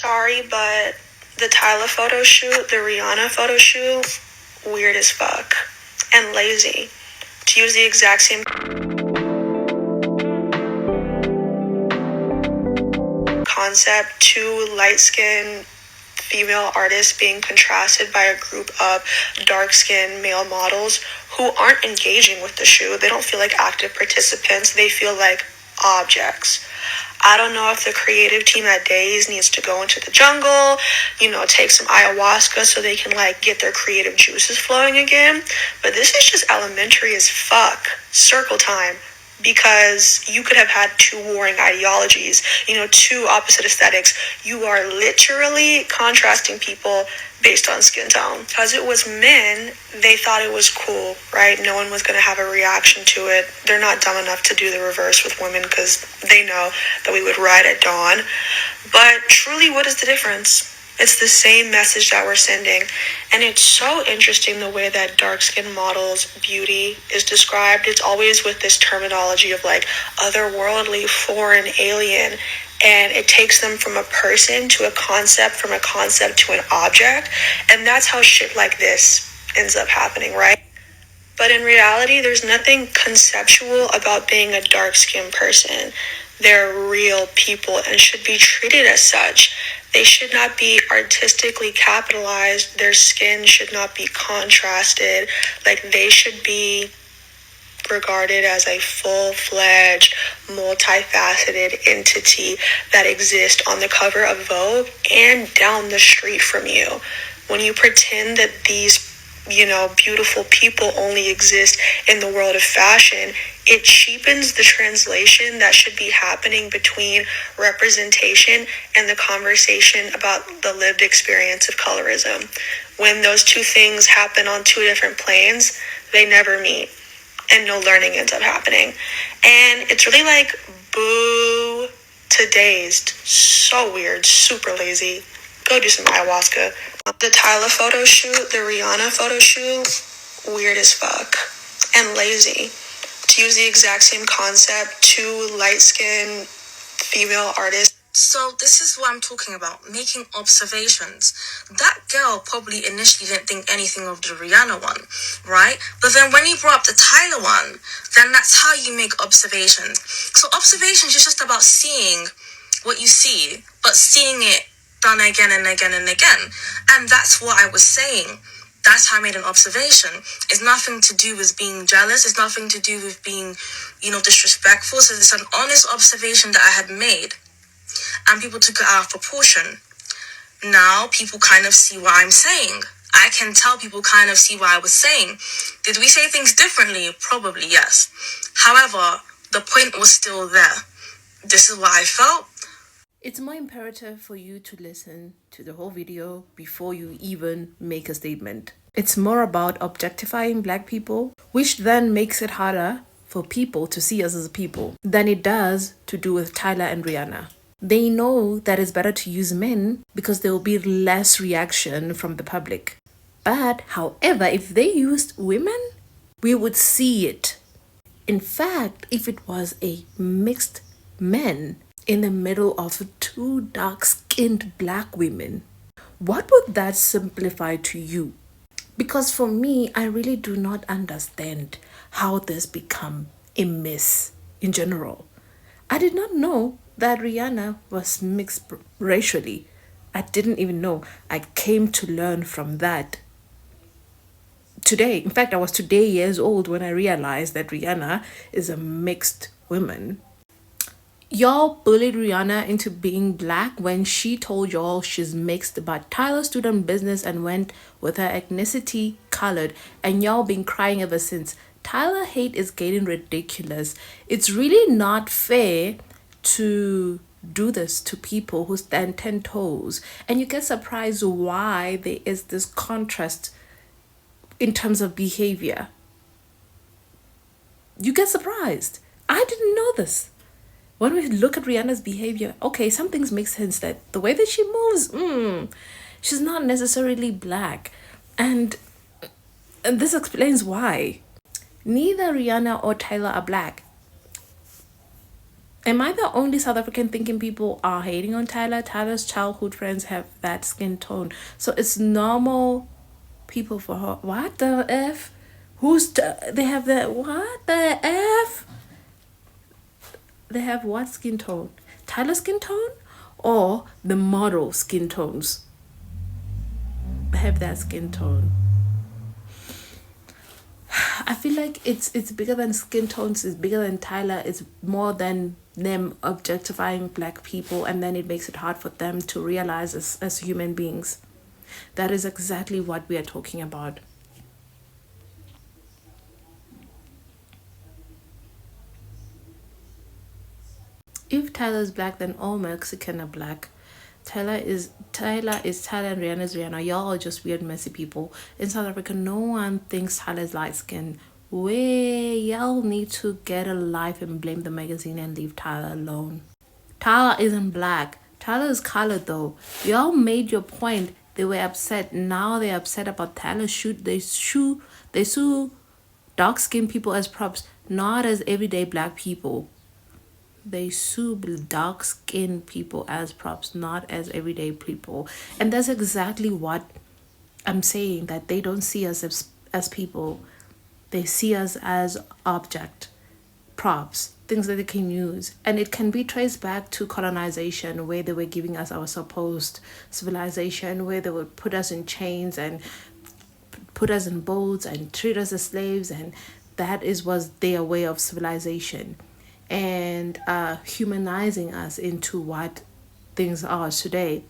Sorry, but the Tyla photo shoot, the Rihanna photo shoot, weird as fuck. And lazy. To use the exact same concept, two light-skinned female artists being contrasted by a group of dark-skinned male models who aren't engaging with the shoot. They don't feel like active participants. They feel like objects. I don't know if the creative team at Days needs to go into the jungle, take some ayahuasca so they can get their creative juices flowing again. But this is just elementary as fuck. Circle time. Because you could have had two warring ideologies, two opposite aesthetics. You are literally contrasting people based on skin tone. Because it was men, they thought it was cool, right? No one was going to have a reaction to it. They're not dumb enough to do the reverse with women because they know that we would ride at dawn. But truly, what is the difference? It's the same message that we're sending. And it's so interesting the way that dark-skinned models' beauty is described. It's always with this terminology of otherworldly, foreign, alien. And it takes them from a person to a concept, from a concept to an object. And that's how shit like this ends up happening, right? But in reality, there's nothing conceptual about being a dark-skinned person. They're real people and should be treated as such. They should not be artistically capitalized. Their skin should not be contrasted. They should be regarded as a full-fledged, multifaceted entity that exists on the cover of Vogue and down the street from you. When you pretend that these beautiful people only exist in the world of fashion, it cheapens the translation that should be happening between representation and the conversation about the lived experience of colorism. When those two things happen on two different planes, they never meet and no learning ends up happening. And it's really boo to Dazed. So weird, super lazy. Go do some ayahuasca. The Tyla photo shoot, the Rihanna photo shoot, weird as fuck. And lazy. To use the exact same concept, two light-skinned female artists. So this is what I'm talking about, making observations. That girl probably initially didn't think anything of the Rihanna one, right? But then when you brought up the Tyla one, then that's how you make observations. So observations is just about seeing what you see, but seeing it done again and again and again. And that's what I was saying. That's how I made an observation. It's nothing to do with being jealous. It's nothing to do with being, disrespectful. So it's an honest observation that I had made. And people took it out of proportion. Now people kind of see what I'm saying. I can tell people kind of see what I was saying. Did we say things differently? Probably yes. However, the point was still there. This is what I felt. It's more imperative for you to listen to the whole video before you even make a statement. It's more about objectifying Black people, which then makes it harder for people to see us as a people than it does to do with Tyla and Rihanna. They know that it's better to use men because there will be less reaction from the public. But, however, if they used women, we would see it. In fact, if it was a mixed men in the middle of two dark-skinned Black women, what would that simplify to you? Because for me, I really do not understand how this become a mess in general. I did not know that Rihanna was mixed racially. I didn't even know. I came to learn from that today. In fact, I was today years old when I realized that Rihanna is a mixed woman. Y'all bullied Rihanna into being Black when she told y'all she's mixed, but Tyla stood on business and went with her ethnicity colored, and y'all been crying ever since. Tyla hate is getting ridiculous. It's really not fair to do this to people who stand 10 toes, and you get surprised why there is this contrast in terms of behavior. You get surprised. I didn't know this. When we look at Rihanna's behavior, okay, some things make sense, that the way that she moves, she's not necessarily Black. And this explains why. Neither Rihanna or Tyla are Black. Am I the only South African thinking people are hating on Tyla? Tyla's childhood friends have that skin tone. So it's normal people for her. What the F? They have that? What the F? They have what skin tone? Tyla's skin tone? Or the model skin tones? They have that skin tone. I feel like it's bigger than skin tones, it's bigger than Tyla, it's more than them objectifying black people, and then it makes it hard for them to realize as human beings. That is exactly what we are talking about. If Tyla is black, then all Mexican are black. Tyla is Tyla and Rihanna is Rihanna. Y'all are just weird, messy people. In South Africa, no one thinks Tyla is light skinned. Y'all need to get a life and blame the magazine and leave Tyla alone. Tyla isn't black. Tyla is colored though. Y'all made your point. They were upset. Now they're upset about Tyla's shoot. They sue dark skinned people as props, not as everyday black people. They sue dark skinned people as props, not as everyday people. And that's exactly what I'm saying, that they don't see us as people. They see us as object, props, things that they can use. And it can be traced back to colonization, where they were giving us our supposed civilization, where they would put us in chains and put us in boats and treat us as slaves. And that was their way of civilization, and humanizing us into what things are today.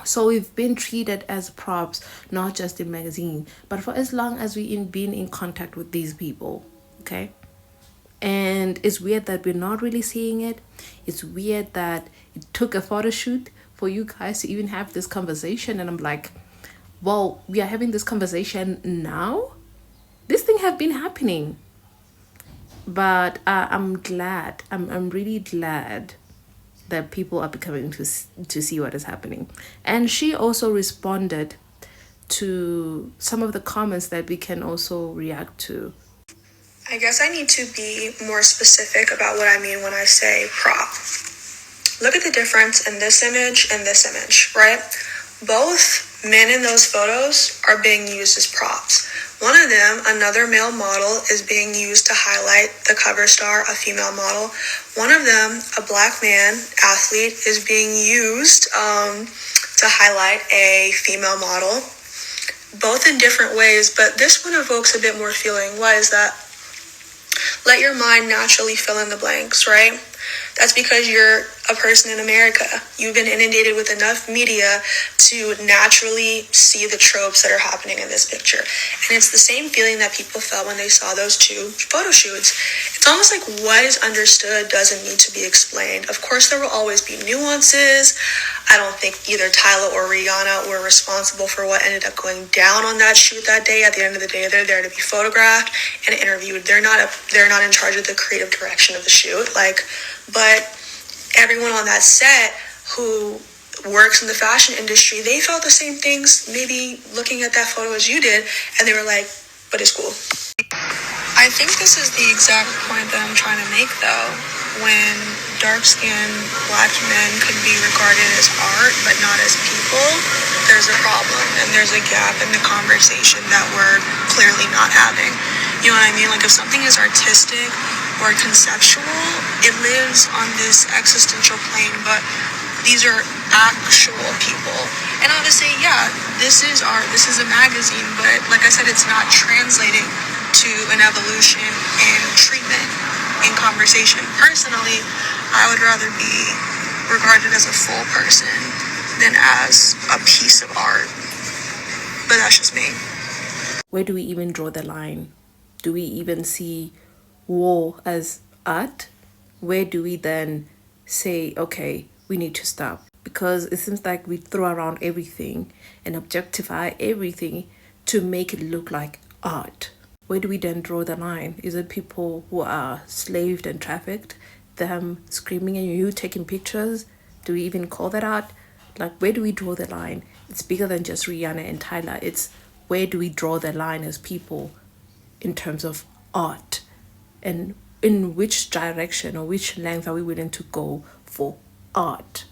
So we've been treated as props, not just in magazine, but for as long as we've been in contact with these people, okay? And it's weird that we're not really seeing it. It's weird that it took a photo shoot for you guys to even have this conversation. And I'm like, well, we are having this conversation now? This thing have been happening. But I'm glad. I'm really glad that people are becoming to see what is happening. And she also responded to some of the comments that we can also react to. I guess I need to be more specific about what I mean when I say prop. Look at the difference in this image and this image, right? Both men in those photos are being used as props. One of them, another male model, is being used to highlight the cover star, a female model. One of them, a black man, athlete, is being used to highlight a female model. Both in different ways, but this one evokes a bit more feeling. Why is that? Let your mind naturally fill in the blanks, right? That's because you're a person in America. You've been inundated with enough media to naturally see the tropes that are happening in this picture. And it's the same feeling that people felt when they saw those two photo shoots. It's almost like what is understood doesn't need to be explained. Of course, there will always be nuances. I don't think either Tyla or Rihanna were responsible for what ended up going down on that shoot that day. At the end of the day, they're there to be photographed and interviewed. They're not in charge of the creative direction of the shoot. But everyone on that set who works in the fashion industry, they felt the same things, maybe looking at that photo as you did, and they were like, but it's cool. I think this is the exact point that I'm trying to make, though. When dark-skinned black men could be regarded as art, but not as people, there's a problem, and there's a gap in the conversation that we're clearly not having. You know what I mean? Like, if something is artistic or conceptual, it lives on this existential plane, but these are actual people. And obviously, yeah, this is art, this is a magazine, but like I said, it's not translating to an evolution in treatment, in conversation. Personally, I would rather be regarded as a full person than as a piece of art. But that's just me. Where do we even draw the line? Do we even see war as art? Where do we then say, okay, we need to stop? Because it seems like we throw around everything and objectify everything to make it look like art. Where do we then draw the line? Is it people who are slaved and trafficked, them screaming and you taking pictures? Do we even call that art? Like, where do we draw the line? It's bigger than just Rihanna and Tyla. It's where do we draw the line as people in terms of art? And in which direction or which length are we willing to go for art.